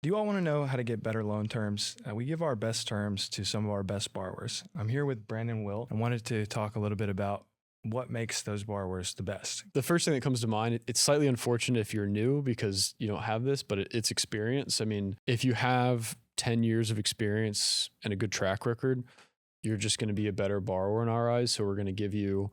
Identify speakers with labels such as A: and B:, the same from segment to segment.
A: Do you all want to know how to get better loan terms? We give our best terms to some of our best borrowers. I'm here with Brandon and Will. I wanted to talk a little bit about what makes those borrowers the best.
B: The first thing that comes to mind, it's slightly unfortunate if you're new because you don't have this, but it's experience. I mean, if you have 10 years of experience and a good track record, you're just going to be a better borrower in our eyes. So we're going to give you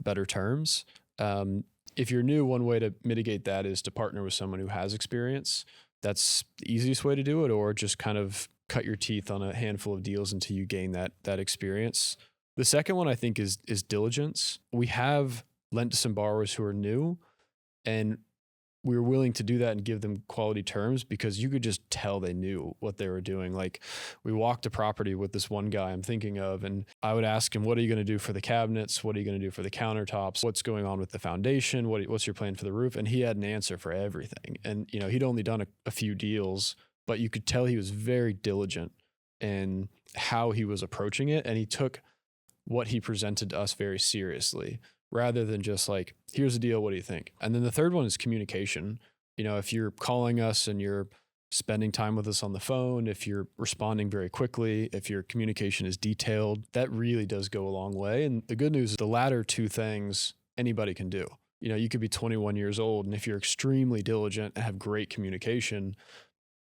B: better terms. If you're new, one way to mitigate that is to partner with someone who has experience. That's the easiest way to do it, or just kind of cut your teeth on a handful of deals until you gain that experience. The second one I think is diligence. We have lent to some borrowers who are new, and we were willing to do that and give them quality terms because you could just tell they knew what they were doing. Like, we walked a property with this one guy I'm thinking of, and I would ask him, what are you going to do for the cabinets? What are you going to do for the countertops? What's going on with the foundation? What's your plan for the roof? And he had an answer for everything. And, he'd only done a few deals, but you could tell he was very diligent in how he was approaching it. And he took what he presented to us very seriously, rather than just like, here's the deal, what do you think? And then the third one is communication. If you're calling us and you're spending time with us on the phone, if you're responding very quickly, if your communication is detailed, that really does go a long way. And the good news is the latter two things anybody can do. You could be 21 years old, and if you're extremely diligent and have great communication,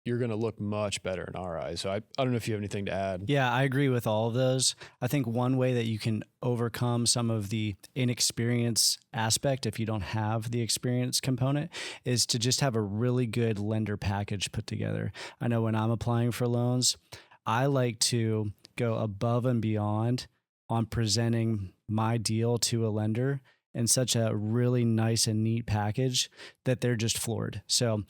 B: you're going to look much better in our eyes. So I don't know if you have anything to add.
C: Yeah, I agree with all of those. I think one way that you can overcome some of the inexperience aspect, if you don't have the experience component, is to just have a really good lender package put together. I know when I'm applying for loans, I like to go above and beyond on presenting my deal to a lender in such a really nice and neat package that they're just floored. So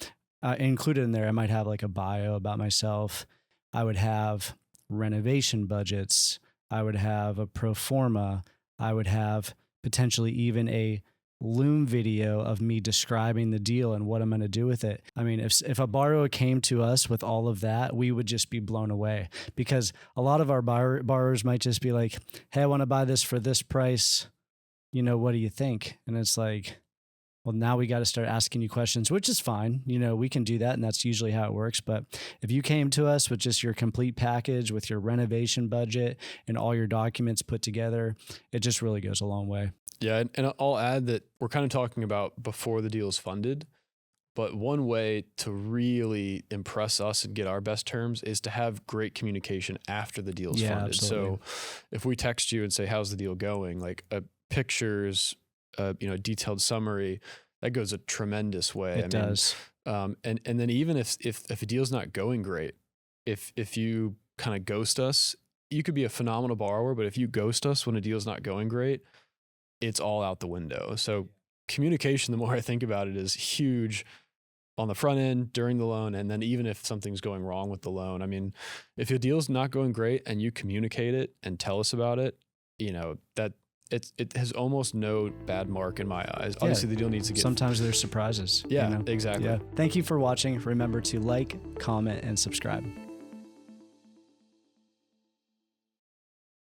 C: included in there, I might have like a bio about myself. I would have renovation budgets. I would have a pro forma. I would have potentially even a Loom video of me describing the deal and what I'm going to do with it. I mean, if a borrower came to us with all of that, we would just be blown away, because a lot of our borrowers might just be like, hey, I want to buy this for this price. What do you think? And it's like, well, now we got to start asking you questions, which is fine. We can do that, and that's usually how it works. But if you came to us with just your complete package with your renovation budget and all your documents put together, it just really goes a long way.
B: Yeah, and I'll add that we're kind of talking about before the deal is funded, but one way to really impress us and get our best terms is to have great communication after the deal is funded.
C: Absolutely.
B: So if we text you and say, how's the deal going? Like pictures, a detailed summary, that goes a tremendous way.
C: It does.
B: And then even if a deal's not going great, if you kind of ghost us, you could be a phenomenal borrower, but if you ghost us when a deal's not going great, it's all out the window. So communication, the more I think about it, is huge on the front end, during the loan, and then even if something's going wrong with the loan. I mean, if your deal's not going great and you communicate it and tell us about it, that it has almost no bad mark in my eyes. Obviously, the deal needs to get...
C: Sometimes there's surprises.
B: Yeah, exactly.
C: Yeah. Thank you for watching. Remember to like, comment, and subscribe.